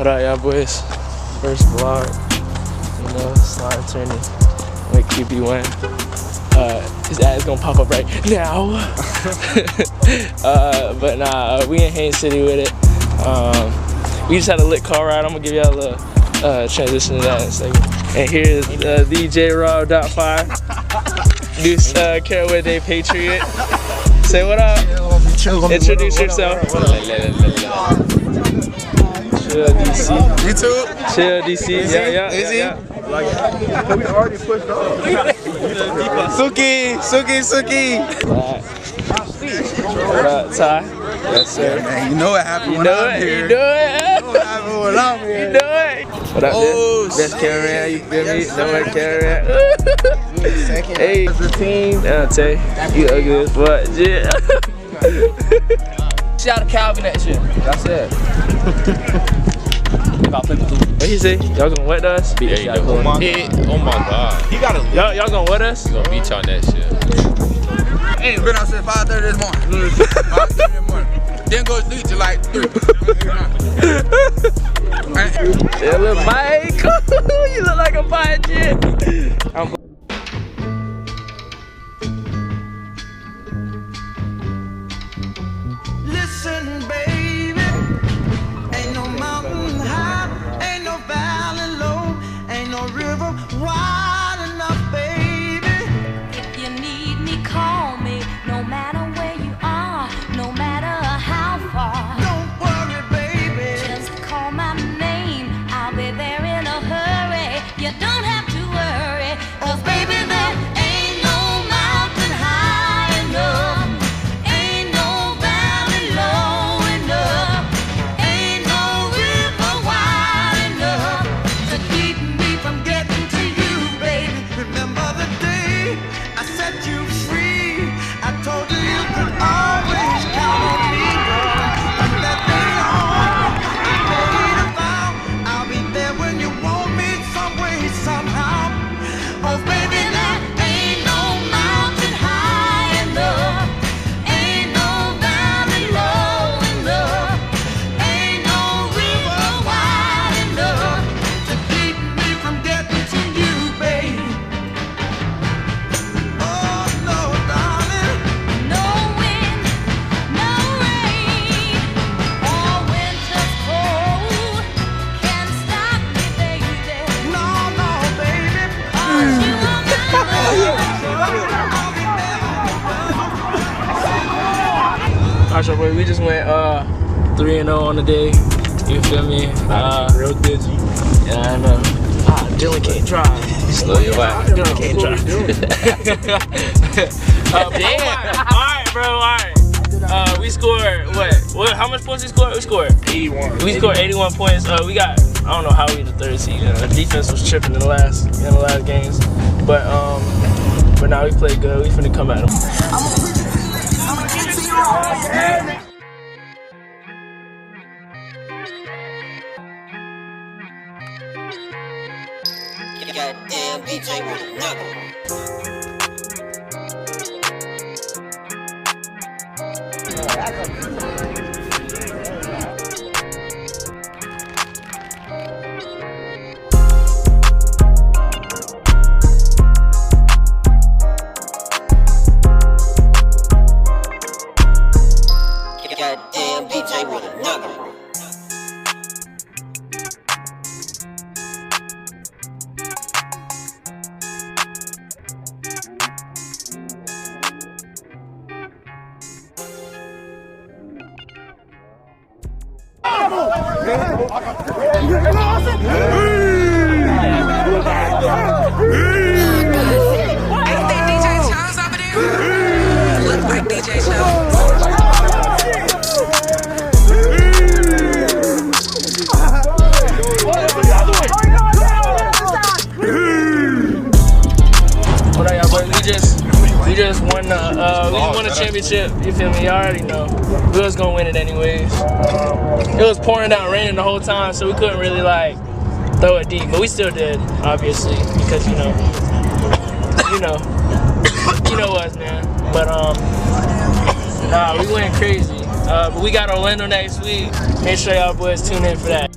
What up, y'all boys? First vlog, you know, slime turning, like QB1. His ad's gonna pop up right now. But nah, we in Haines City with it. We just had a lit car ride. I'm gonna give y'all a little transition to that in a second. And here's DJ Raw.5, new Caraway Day Patriot. Say what up. Introduce yourself. Chill DC. YouTube? Chill DC. Yeah. We already pushed off. Suki. What up, Ty? Yes, sir. Man, you know what happened when I'm here. You know it. You know what happened when I'm here. You know it. What up, best cameraman, you feel me? Number cameraman. Hey, the team. I'll tell you, you ugly as fuck, yeah. Shout out to Calvin that shit. That's it. What he say? Y'all gonna wet us? Hey, oh my god. He gotta leave. Y'all gonna wet us? He gonna beat y'all on that shit. Hey, been out since 5:30 this morning. 5:30 this morning. Didn't go to sleep till like 3. Yeah, little Mike. You look like a pirate. Listen, baby, ain't no mountain high, ain't no valley low, ain't no river wide enough, baby. If you need me, call me, no matter where you are, no matter how far. Don't worry, baby, Just call my name, I'll be there in a hurry. You don't have to worry, 'cause baby, there ain't no mountain high enough, ain't no valley low enough, ain't no river wide enough to keep me from getting to you, baby. remember the day I set you free. I told you you could always count on me, girl. From that day on, I made a vow I'll be there when you want me, some way, somehow. Oh, baby, there ain't no mountain high enough, ain't no valley low enough, ain't no river wide enough to keep me from getting to you, baby. Oh, no, darling. No wind, no rain, or winter's cold can stop me, baby. No, no, baby. 'Cause you are my Alright, so boy, we just went 3-0 on the day. You feel me? Real dizzy. Yeah, I know. Dylan can't drive. Slow your way. Dylan can't drive. Damn. Alright, bro. Alright. We scored what? How much points we scored? We scored 81. We scored 81 points. We got, I don't know how we the third seed. The defense was tripping in the last games, but now we played good. We finna come at them. Goddamn DJ with another one. Goddamn DJ with another one. Ain't that DJ Charles over there? Look like DJ Charles. What up, y'all boys? We just won the championship. You feel me? You already know. We was gonna win it anyways. It was pouring down raining the whole time, so we couldn't really like throw it deep, but we still did, obviously, because you know us, man. But nah, we went crazy. But we got Orlando next week. Make sure y'all boys tune in for that.